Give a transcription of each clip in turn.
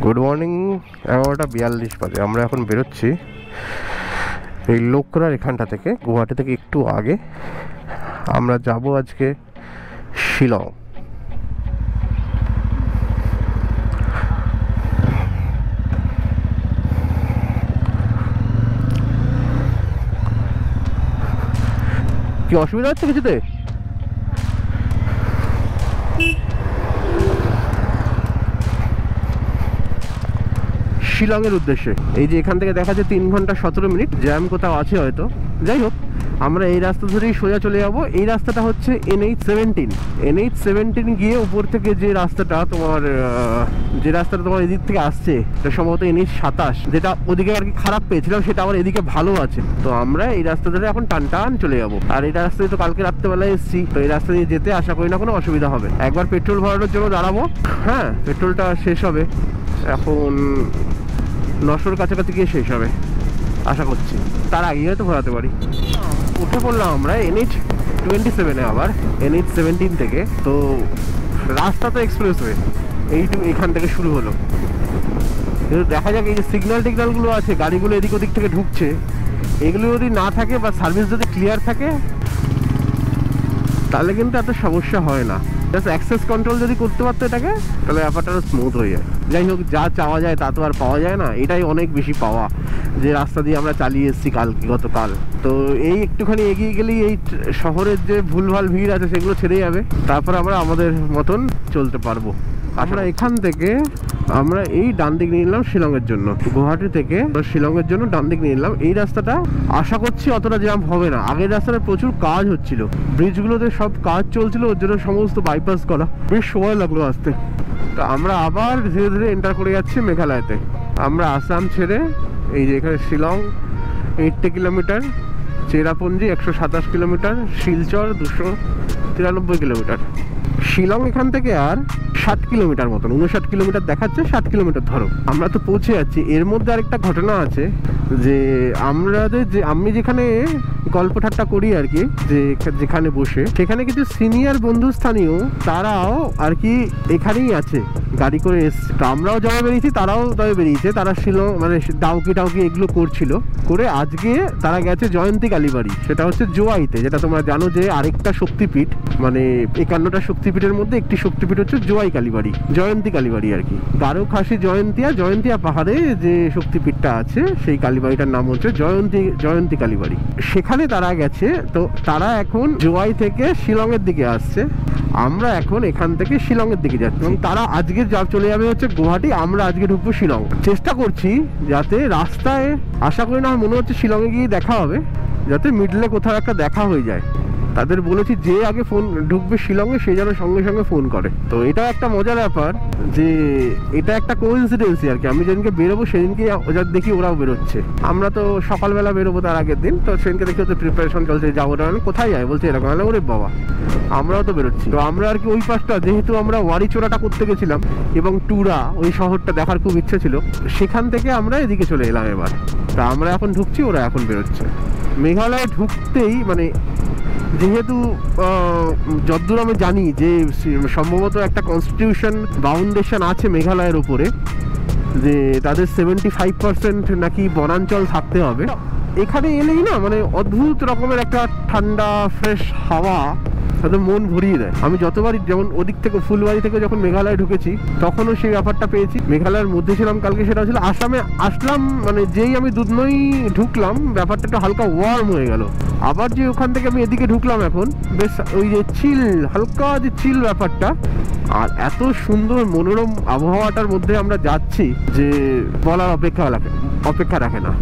Good morning. 11:42 বাজে। আমরা এখন বেরোচ্ছি এই লোকরার এখানটা থেকে, গুয়াহাটি থেকে একটু আগে। আমরা যাব আজকে শিলং। কি অসুবিধা হচ্ছে কিছুতে? শিলংয়ের উদ্দেশ্যে। এই যে এখান থেকে দেখা যাচ্ছে 3 ঘন্টা 17 মিনিট। জ্যাম কোথাও আছে হয়তো, যাই হোক আমরা এই রাস্তা ধরেই সোজা চলে যাব। এই রাস্তাটা হচ্ছে NH17 গিয়ে উপর থেকে যে রাস্তাটা তোমার এদিক থেকে আসছে, এটা সম্ভবত NH27, যেটা ওদিকে আর কি খারাপ পেয়েছিলাম, সেটা আবার এদিকে ভালো আছে। তো আমরা এই রাস্তা ধরে এখন টান চলে যাব। আর এই রাস্তায় তো কালকে রাত্রেবেলায় এসেছি, তো এই রাস্তা দিয়ে যেতে আশা করি না কোনো অসুবিধা হবে। একবার পেট্রোল ভরানোর জন্য দাঁড়াবো। হ্যাঁ, পেট্রোলটা শেষ হবে এখন 900-র কাছাকাছি গিয়ে শেষ হবে আশা করছি, তার আগেই হয়তো ভরাতে পারি। উঠে পড়লাম আমরা NH27-এ, আবার NH17 থেকে। তো রাস্তা তো এক্সপ্রেসওয়ে, এখান থেকে শুরু হলো। কিন্তু দেখা যাক এই যে সিগন্যালগুলো আছে, গাড়িগুলো এদিক ওদিক থেকে ঢুকছে, এগুলো যদি না থাকে বা সার্ভিস যদি ক্লিয়ার থাকে তাহলে কিন্তু এত সমস্যা হয় না। জাস্ট অ্যাক্সেস কন্ট্রোল যদি করতে পারতো এটাকে, তাহলে ব্যাপারটা স্মুথ হয়ে যায়। যাই হোক, যা চাওয়া যায় তা তো আর পাওয়া যায় না, এটাই অনেক বেশি পাওয়া যে রাস্তা দিয়ে আমরা চালিয়ে এসেছি গতকাল। তো এই একটুখানি এগিয়ে গেলেই এই শহরের যে ভুলভাল ভিড় আছে সেগুলো ছেড়ে যাবে, তারপর আমরা আমাদের মতন চলতে পারবো। আমরা এখান থেকে আমরা এই ডান দিক নিয়ে নিলাম শিলংয়ের জন্য। গুয়াহাটি থেকে শিলংয়ের জন্য ডান দিক নিয়ে নিলাম। এই রাস্তাটা আশা করছি অতটা জ্যাম হবে না। আগের রাস্তাটা প্রচুর কাজ হচ্ছিল, ব্রিজগুলোতে সব কাজ চলছিল, ওর জন্য সমস্ত বাইপাস করা, বেশ সময় লাগলো আসতে। তো আমরা আবার ধীরে ধীরে এন্টার করে যাচ্ছি মেঘালয়তে। আমরা আসাম ছেড়ে এই যে এখানে Shillong 80 kilometre, Cherrapunji 127 kilometre, Silchar 293 kilometre. Shillong এখান থেকে আর 60 কিলোমিটার মতন, 59 কিলোমিটার দেখাচ্ছে, 60 কিলোমিটার ধরো। আমরা তো পৌঁছে যাচ্ছি। এর মধ্যে আরেকটা ঘটনা আছে যে আমি যেখানে গল্প ঠাট্টা করি আর কি, যে যেখানে বসে, সেখানে কিছু সিনিয়র বন্ধু স্থানীয় তারাও আর কি এখানেই আছে, গাড়ি করে এসছে। তো আমরাও যাওয়া বেরিয়েছি, তারাও তবে বেরিয়েছে। তারা শিলং মানে ডাউকি এগুলো করে আজকে তারা গেছে জয়ন্তী কালীবাড়ি, সেটা হচ্ছে জোয়াইতে। যেটা তোমরা জানো যে আরেকটা শক্তিপীঠ, মানে 51টা শক্তিপীঠের মধ্যে একটি শক্তিপীঠ হচ্ছে জয়ন্তী কালীবাড়ি আর কি। গারো খাসি জয়ন্তিয়া পাহাড়ে যে শক্তিপীঠটা আছে, সেই কালীবাড়িটার নাম হচ্ছে জয়ন্তী কালীবাড়ি। সেখানে তারা গেছে। তো তারা এখন জোয়াই থেকে শিলং এর দিকে আসছে, আমরা এখন এখান থেকে শিলং এর দিকে যাচ্ছি। এবং তারা আজকে চলে যাবে হচ্ছে গুয়াহাটি, আমরা আজকে ঢুকবো শিলং। চেষ্টা করছি যাতে রাস্তায়, আশা করি না মনে হচ্ছে শিলংয়ে গিয়ে দেখা হবে, যাতে মিডলে কোথাও একটা দেখা হয়ে যায়। তাদের বলেছি যে আগে ফোন ঢুকবে শিলংয়ে সে যেন সঙ্গে সঙ্গে ফোন করে। তো এটা একটা মজার ব্যাপার যে এটা একটা কোইন্সিডেন্সই আর কি। আমি যেদিনকে বেরোবো সেদিনকে দেখি ওরাও বেরোচ্ছে। আমরা তো সকালবেলা বেরোবো তার আগের দিন, তো সেদিনকে দেখি ওদের প্রিপারেশন চলছে, যাবো না কোথায় যায় বলছে এরকম। ওরে বাবা, আমরাও তো বেরোচ্ছি। তো আমরা আর কি ওই পাশটা, যেহেতু আমরা ওয়ারি চোরাটা করতে গেছিলাম এবং টুরা ওই শহরটা দেখার খুব ইচ্ছে ছিল, সেখান থেকে আমরা এদিকে চলে এলাম এবার। তা আমরা এখন ঢুকছি, ওরা এখন বেরোচ্ছে। মেঘালয়ে ঢুকতেই মানে যেহেতু যতদূর আমি জানি যে সম্ভবত একটা কনস্টিটিউশন বাউন্ডেশন আছে মেঘালয়ের উপরে, যে তাদের 75% নাকি বনাঞ্চল থাকতে হবে। এখানে এলেই না মানে অদ্ভুত রকমের একটা ঠান্ডা ফ্রেশ হাওয়া তাদের মন ভরিয়ে দেয়। আমি যতবারই, যেমন ওদিক থেকে ফুলবাড়ি থেকে যখন মেঘালয়ে ঢুকেছি তখনও সেই ব্যাপারটা পেয়েছি। মেঘালয়ের মধ্যে ছিলাম কালকে, সেটা ছিল আসামে আসলাম, মানে যেই আমি দুধনই ঢুকলাম ব্যাপারটা একটু হালকা ওয়ার্ম হয়ে গেল। আবার যে ওখান থেকে আমি এদিকে ঢুকলাম এখন, বেশ ওই যে হালকা যে চিল ব্যাপারটা, আর এত সুন্দর মনোরম আবহাওয়াটার মধ্যে আমরা যাচ্ছি যে বলার অপেক্ষা রাখে না।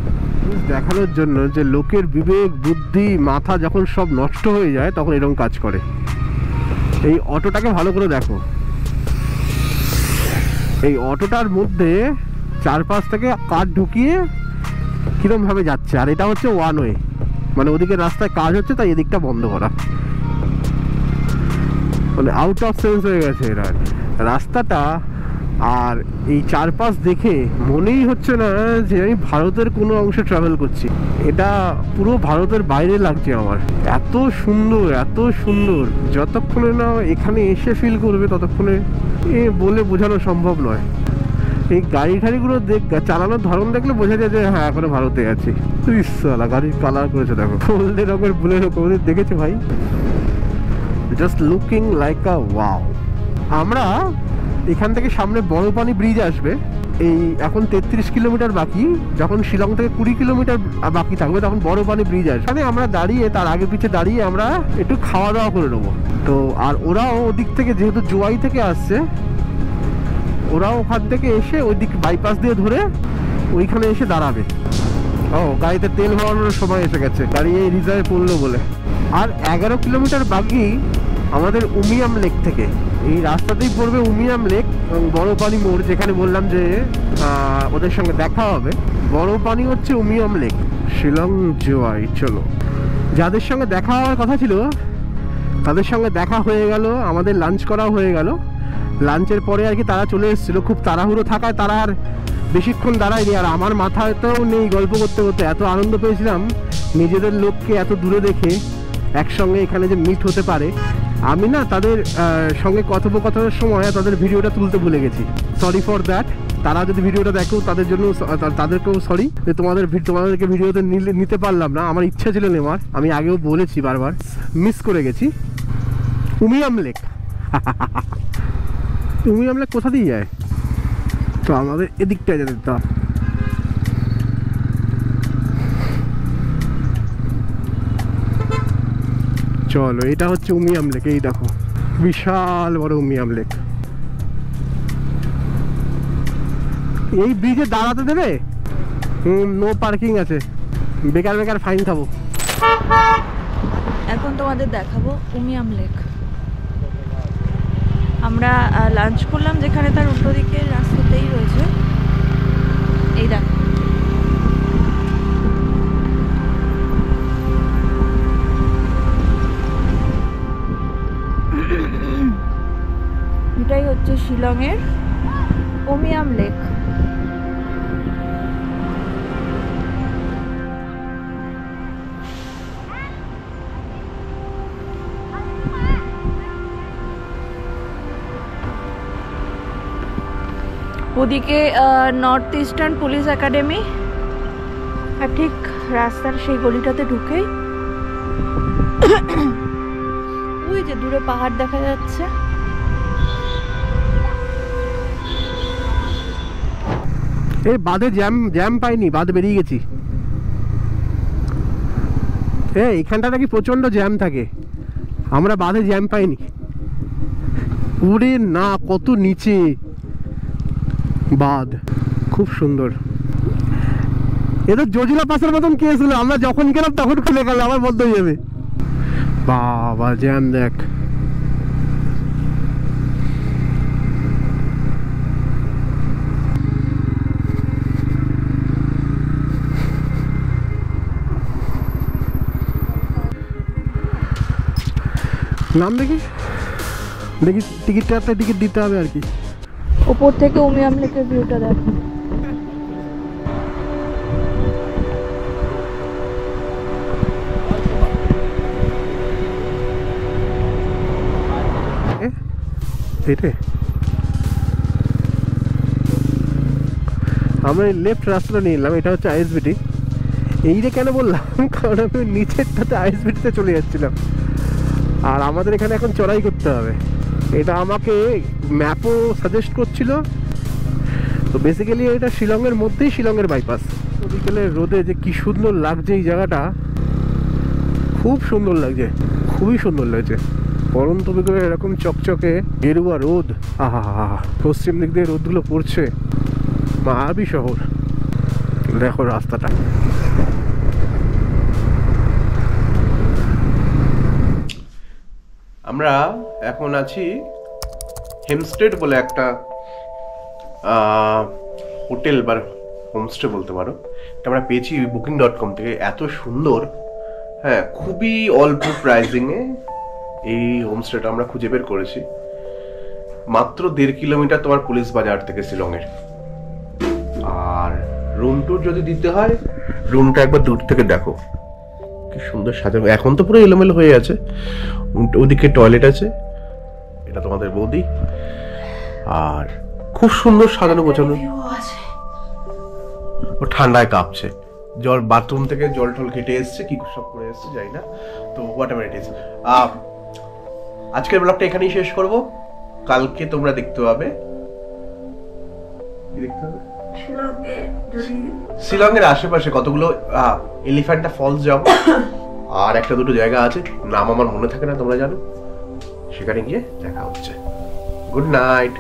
দেখানোর জন্য যে লোকের বিবেক বুদ্ধি মাথা যখন সব নষ্ট হয়ে যায় তখন এরকম কাজ করে। এই অটোটাকে ভালো করে দেখো, এই অটোটার মধ্যে 4-5 থেকে কাঠ ঢুকিয়ে কিরম ভাবে যাচ্ছে। আর এটা হচ্ছে ওয়ান ওয়ে, মানে ওদিকে রাস্তায় কাজ হচ্ছে তাই এদিকটা বন্ধ করা, মানে আউট অফ সেন্স হয়ে গেছে এরা রাস্তাটা। আর এই চারপাশ দেখে মনেই হচ্ছে না যে আমি ভারতের কোনো অংশে ট্রাভেল করছি। এটা পুরো ভারতের বাইরে লাগছে আমার। এত সুন্দর, যতক্ষণে না এখানে এসে ফিল করবে ততক্ষণে বলে বোঝানো সম্ভব নয়। এই গাড়ি ঠাড়িগুলো চালানোর ধরন দেখলে বোঝা যায় যে হ্যাঁ এখনো ভারতে আছি। সালা গাড়ির কালার করেছে দেখো, হলদে রঙের বুলেরো করে দেখেছো ভাই, জাস্ট লুকিং লাইক আ ওয়াও। আমরা এখান থেকে সামনে বড়পানি ব্রিজ আসবে, এই এখন 33 কিলোমিটার বাকি, যখন শিলং থেকে 20 কিলোমিটার বাকি থাকবে তখন বড়পানি ব্রিজ আসবে। আমরা দাঁড়িয়ে তার আগে পিছে দাঁড়িয়ে আমরা একটু খাওয়া দাওয়া করে নেবো। তো আর ওরাও ওদিক থেকে যেহেতু জোয়াই থেকে আসছে, ওরাও ওখান থেকে এসে ওই দিক বাইপাস দিয়ে ধরে ওইখানে এসে দাঁড়াবে। ও গাড়িতে তেল ভরানোর সময় এসে গেছে, গাড়ি এই রিজার্ভে পড়লো বলে। আর 11 কিলোমিটার বাকি আমাদের উমিয়াম লেক থেকে, এই রাস্তাতেই পড়বে উমিয়াম লেক এবং বড়পানি মোড়, যেখানে বললাম যে ওদের সঙ্গে দেখা হবে। বড়পানি হচ্ছে উমিয়াম লেক, শিলং জোয়াই। চলো, যাদের সঙ্গে দেখা হওয়ার কথা ছিল তাদের সঙ্গে দেখা হয়ে গেল, আমাদের লাঞ্চ করাও হয়ে গেল। লাঞ্চের পরে আর কি তারা চলে এসেছিলো, খুব তাড়াহুড়ো থাকায় তারা আর বেশিক্ষণ দাঁড়ায়নি। আর আমার মাথায়তেও নেই গল্প করতে করতে এত আনন্দ পেয়েছিলাম নিজেদের লোককে এত দূরে দেখে একসঙ্গে এখানে যে মিট হতে পারে। আমি না তাদের সঙ্গে কথোপকথনের সময় তাদের ভিডিওটা তুলতে ভুলে গেছি, সরি ফর দ্যাট। তারা যদি ভিডিওটা দেখো তাদের জন্য, তাদেরকেও সরি যে তোমাদেরকে ভিডিওতে নিতে পারলাম না। আমার ইচ্ছা ছিল নেওয়ার, আমি আগেও বলেছি বারবার, মিস করে গেছি। উমিয়াম লেক উমিয়াম লেক কোথা দিয়ে যায়? তো আমাদের এদিকটায় যেতে দিতাম। চলো, এটা হচ্ছে উমিয়াম লেক। এই দেখো বিশাল বড় উমিয়াম লেক। এই ব্রিজে দাঁড়াতে দেবে? নো পার্কিং আছে, বেকার বেকার ফাইন খাবো। এখন তোমাদের দেখাবো উমিয়াম লেক। আমরা লাঞ্চ করলাম যেখানে, তার উল্টো দিকে রাস্তাতেই রয়েছে। এই দেখো, এটাই হচ্ছে শিলংয়ের উমিয়াম লেক। ওদিকে নর্থ ইস্টার্ন পুলিশ একাডেমি, আর ঠিক রাস্তার সেই গলিটাতে ঢুকেই ওই যে দূরে পাহাড় দেখা যাচ্ছে। এই বাদে জ্যাম পাইনি, বাদ বেরিয়ে গেছি। এখানটা নাকি প্রচন্ড জ্যাম থাকে, আমরা বাদে জ্যাম পাইনি। উড়ে না, কত নিচে বাদ, খুব সুন্দর। এটা জজিলা পাসের মতন কেস হলো, আমরা যখন গেলাম তখন খুলে গেল, আবার বন্ধ হয়ে যাবে। বাবা জ্যাম দেখ। নাম দেখি টিকিট দিতে হবে আর কি। উপর থেকে উমিয়াম লেকের ভিউটা দেখো। আমরা লেফট রাস্তাটা নিলাম, এটা হচ্ছে আইএসবিটি। এইটা কেন বললাম, কারণ আমি নিচেরটাতে আইএসবিটিতে চলে যাচ্ছিলাম, আর আমাদের এখানে এখন চড়াই করতে হবে। এটা আমাকে ম্যাপও সাজেস্ট করছিল। তো বেসিক্যালি এটা শিলংয়ের মধ্যেই, শিলংয়ের বাইপাস। বিকেলের রোদে যে কি সুন্দর লাগছে এই জায়গাটা, খুব সুন্দর লাগছে, খুবই সুন্দর লাগছে। পরন্ত বিকেলে এরকম চকচকে গেরুয়া রোদ, আহা হা। পশ্চিম দিক দিয়ে রোদগুলো পড়ছে, মায়াবী শহর। দেখো রাস্তাটা, আমরা এখন আছি হেমস্টেড বলে একটা হোটেল বা হোমস্টে বলতে পারো। এটা আমরা পেয়েছি booking.com থেকে। এত সুন্দর, হ্যাঁ, খুবই অল্প প্রাইসিংয়ে এই হোমস্টেটা আমরা খুঁজে বের করেছি। মাত্র 1.5 কিলোমিটার তোমার পুলিশ বাজার থেকে শিলংয়ের। আর রুম টুর যদি দিতে হয়, রুমটা একবার দূর থেকে দেখো কি সুন্দর সাজানো। এখন তো পুরো এলোমেলো হয়ে আছে। ওদিকে টয়লেট আছে, এটা তোমাদের বৌদি। আর খুব সুন্দর সাজানো গোছানো। ও ঠান্ডায় কাঁপছে, জল বাথরুম থেকে জল টল কেটে এসছে, কি সব করে এসছে যাই না, তো হোয়াট এভার ইট ইজ। আজকের ব্লগটা এখানেই শেষ করব। কালকে তোমরা দেখতে পাবে শিলংয়ের আশেপাশে কতগুলো এলিফ্যান্টা ফলস যাবো, আর একটা দুটো জায়গা আছে, নাম আমার মনে থাকে না, তোমরা জানো, সেখানে গিয়ে দেখা হচ্ছে। Good night.